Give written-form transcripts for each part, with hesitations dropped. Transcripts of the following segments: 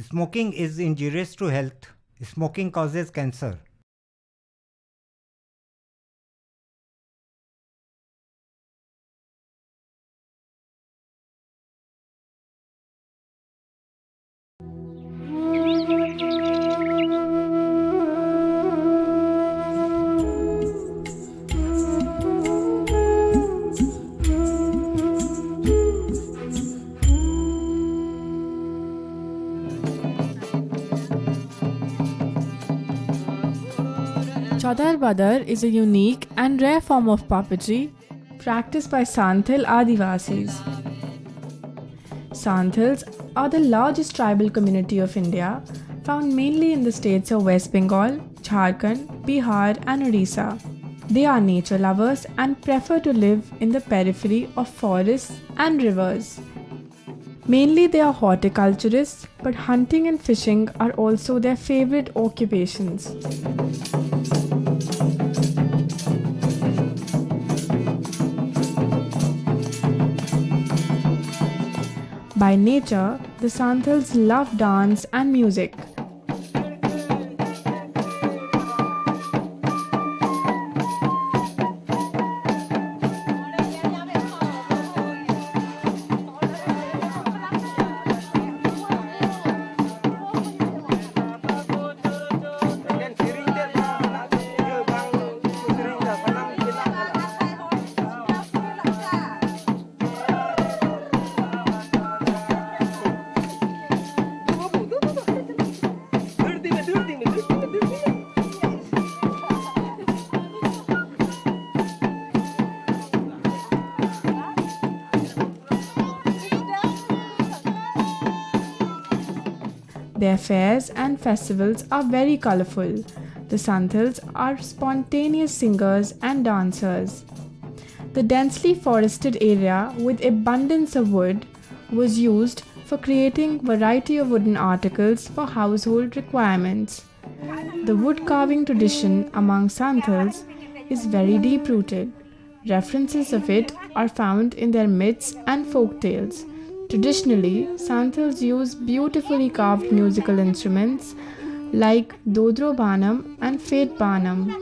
Smoking is injurious to health. Smoking causes cancer. Chadar Badar is a unique and rare form of puppetry practiced by Santhal Adivasis. Santhals are the largest tribal community of India, found mainly in the states of West Bengal, Jharkhand, Bihar and Odisha. They are nature lovers and prefer to live in the periphery of forests and rivers. Mainly they are horticulturists, but hunting and fishing are also their favorite occupations. By nature, the Santhals love dance and music. Their fairs and festivals are very colorful. The Santhals are spontaneous singers and dancers. The densely forested area with abundance of wood was used for creating variety of wooden articles for household requirements. The wood carving tradition among Santhals is very deep-rooted. References of it are found in their myths and folk tales. Traditionally, Santhals use beautifully carved musical instruments like Dodro Banam and Fate Banam.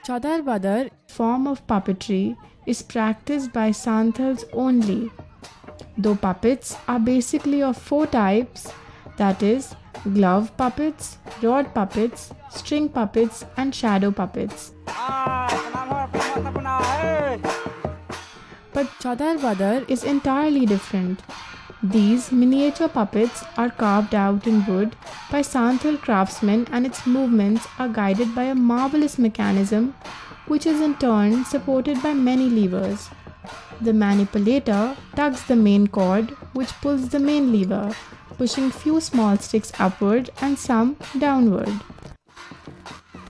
Chadar Badar form of puppetry is practiced by Santhals only. Though puppets are basically of 4 types, that is, glove puppets, rod puppets, string puppets and shadow puppets. But Chadar Badar is entirely different. These miniature puppets are carved out in wood by Santhal craftsmen and its movements are guided by a marvelous mechanism which is in turn supported by many levers. The manipulator tugs the main cord which pulls the main lever, pushing few small sticks upward and some downward.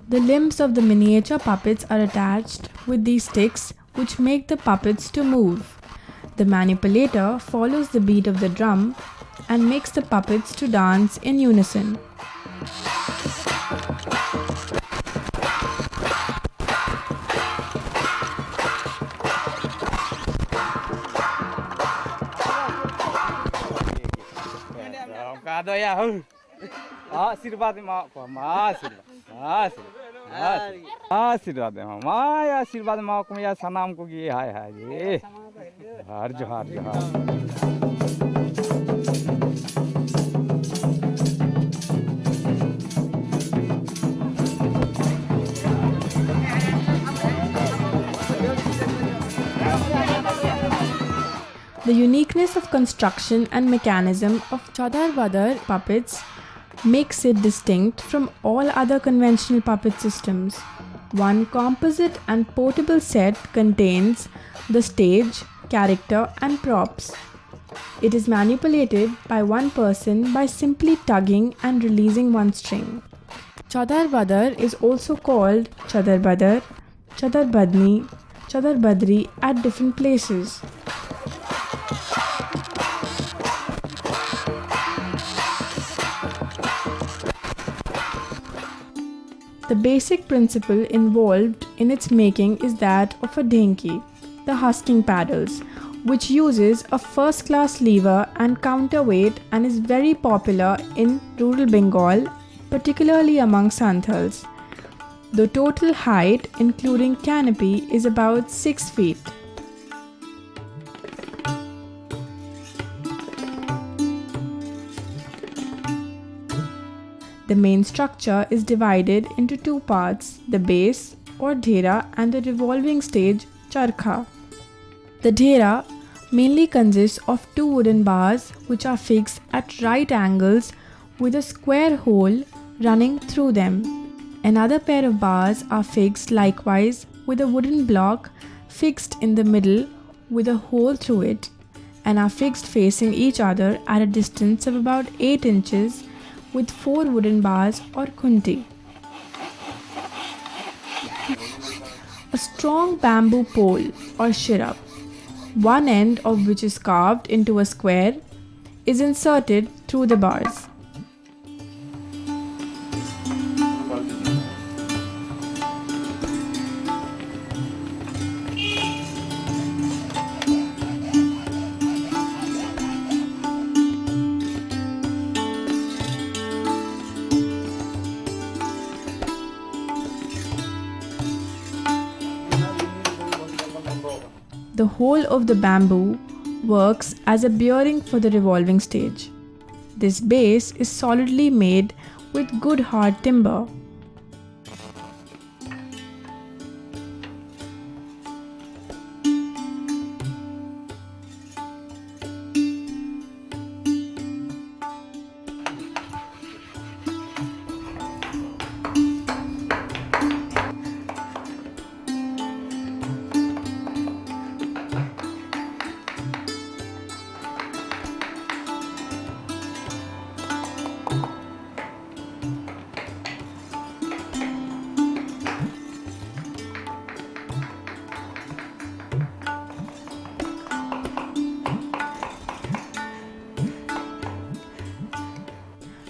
The limbs of the miniature puppets are attached with these sticks which make the puppets to move. The manipulator follows the beat of the drum and makes the puppets to dance in unison. आशीर्वाद माया आशीर्वाद माँ को या सनाम को ये हाय हाय ये हर जोहार जोहार The uniqueness of construction and mechanism of Chadar Badar puppets makes it distinct from all other conventional puppet systems. One composite and portable set contains the stage, character and props. It is manipulated by one person by simply tugging and releasing one string. Chadar Badar is also called Chadar Badar, Chadar Badni, Chadar Badri at different places. The basic principle involved in its making is that of a dhenki, the husking paddles, which uses a first-class lever and counterweight and is very popular in rural Bengal, particularly among Santhals. The total height, including canopy, is about 6 feet. The main structure is divided into two parts, the base or dhera and the revolving stage charkha. The dhera mainly consists of two wooden bars which are fixed at right angles with a square hole running through them. Another pair of bars are fixed likewise with a wooden block fixed in the middle with a hole through it and are fixed facing each other at a distance of about 8 inches with 4 wooden bars or khunti. A strong bamboo pole or shirap, one end of which is carved into a square, is inserted through the bars. The whole of the bamboo works as a bearing for the revolving stage. This base is solidly made with good hard timber.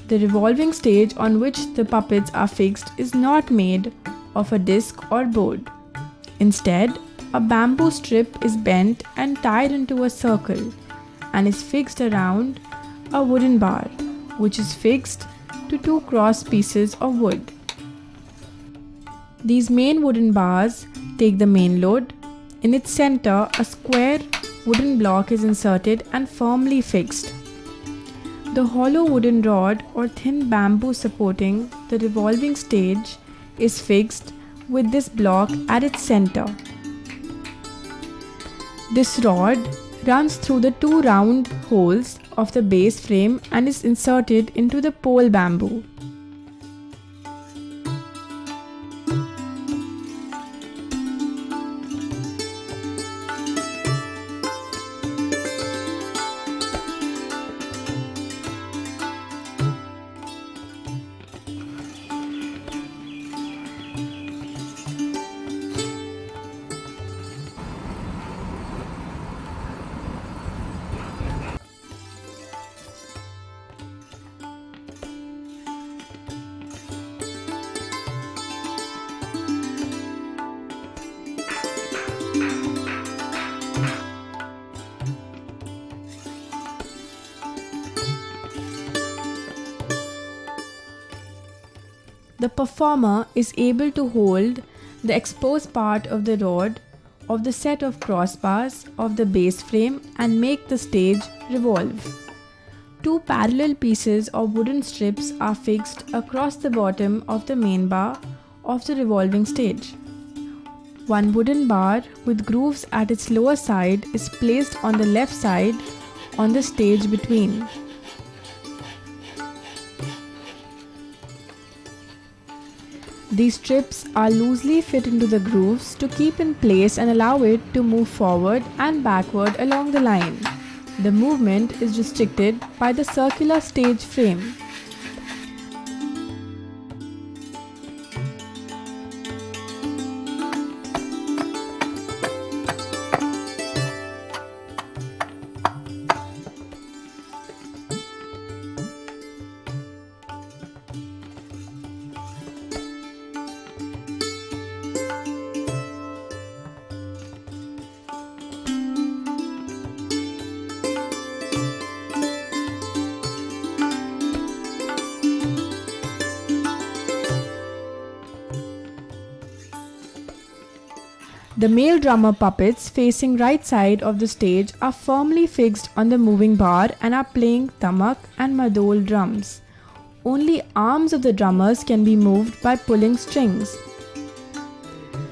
The revolving stage on which the puppets are fixed is not made of a disc or board. Instead, a bamboo strip is bent and tied into a circle and is fixed around a wooden bar, which is fixed to 2 cross pieces of wood. These main wooden bars take the main load. In its center, a square wooden block is inserted and firmly fixed. The hollow wooden rod or thin bamboo supporting the revolving stage is fixed with this block at its center. This rod runs through the 2 round holes of the base frame and is inserted into the pole bamboo. The performer is able to hold the exposed part of the rod of the set of crossbars of the base frame and make the stage revolve. 2 parallel pieces of wooden strips are fixed across the bottom of the main bar of the revolving stage. 1 wooden bar with grooves at its lower side is placed on the left side on the stage between. These strips are loosely fit into the grooves to keep in place and allow it to move forward and backward along the line. The movement is restricted by the circular stage frame. The male drummer puppets facing right side of the stage are firmly fixed on the moving bar and are playing tamak and madol drums. Only arms of the drummers can be moved by pulling strings.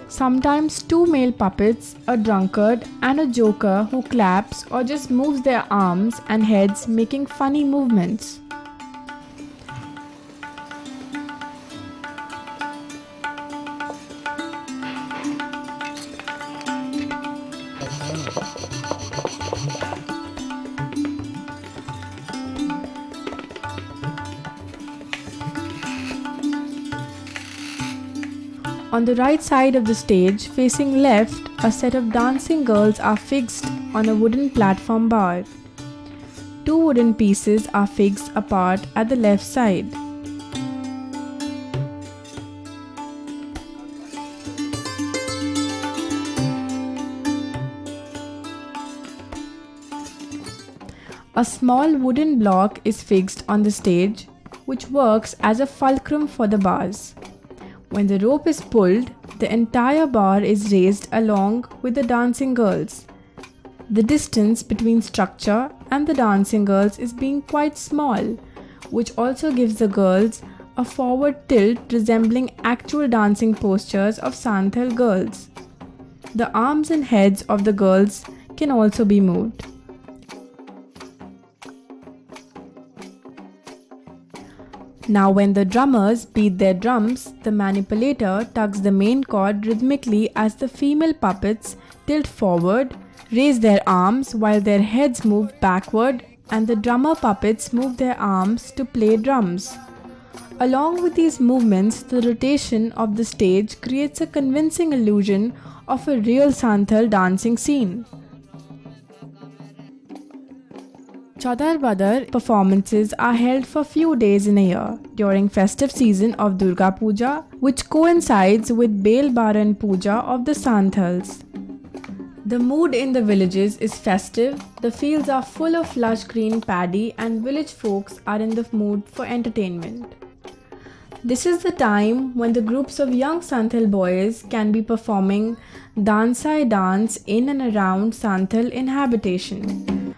Sometimes two male puppets, a drunkard and a joker who claps or just moves their arms and heads making funny movements. On the right side of the stage, facing left, a set of dancing girls are fixed on a wooden platform bar. Two wooden pieces are fixed apart at the left side. A small wooden block is fixed on the stage, which works as a fulcrum for the bars. When the rope is pulled, the entire bar is raised along with the dancing girls. The distance between structure and the dancing girls is being quite small, which also gives the girls a forward tilt resembling actual dancing postures of Santhal girls. The arms and heads of the girls can also be moved. Now when the drummers beat their drums, the manipulator tugs the main cord rhythmically as the female puppets tilt forward, raise their arms while their heads move backward, and the drummer puppets move their arms to play drums. Along with these movements, the rotation of the stage creates a convincing illusion of a real Santhal dancing scene. Chadar Badar performances are held for few days in a year during festive season of Durga Puja, which coincides with Bel Baran Puja of the Santhals. The mood in the villages is festive, the fields are full of lush green paddy and village folks are in the mood for entertainment. This is the time when the groups of young Santhal boys can be performing Dansai dance in and around Santhal inhabitation.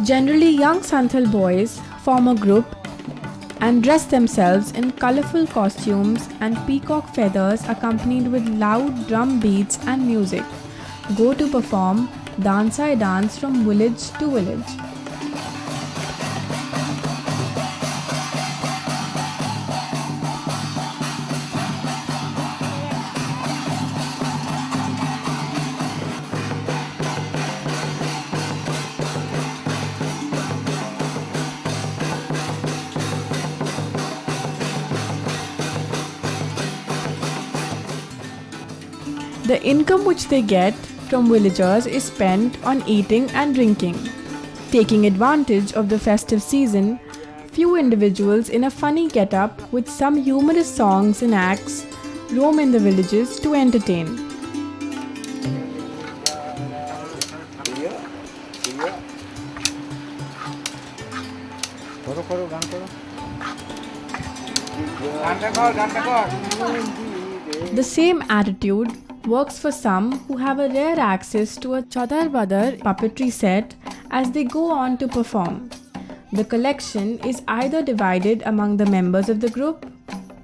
Generally, young Santhal boys form a group and dress themselves in colorful costumes and peacock feathers accompanied with loud drum beats and music. Go to perform Dansai dance from village to village. The income which they get from villagers is spent on eating and drinking. Taking advantage of the festive season, few individuals in a funny get-up with some humorous songs and acts roam in the villages to entertain. The same attitude works for some who have a rare access to a Chadar Badar Puppetry set as they go on to perform. The collection is either divided among the members of the group,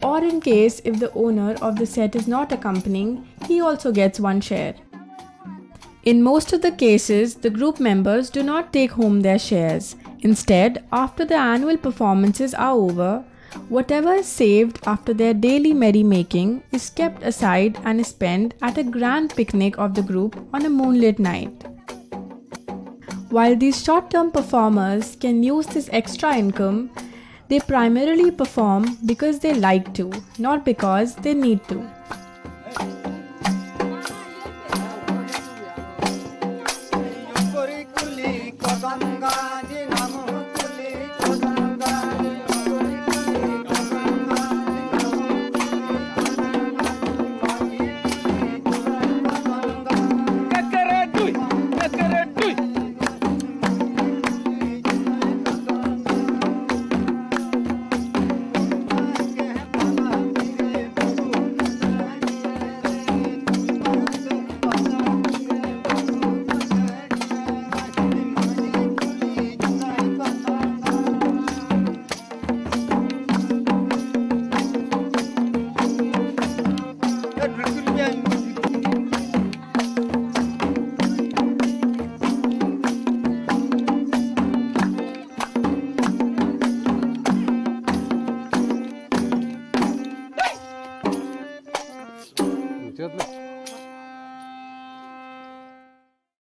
or in case if the owner of the set is not accompanying, he also gets one share. In most of the cases, the group members do not take home their shares. Instead, after the annual performances are over, whatever is saved after their daily merrymaking is kept aside and is spent at a grand picnic of the group on a moonlit night. While these short-term performers can use this extra income, they primarily perform because they like to, not because they need to.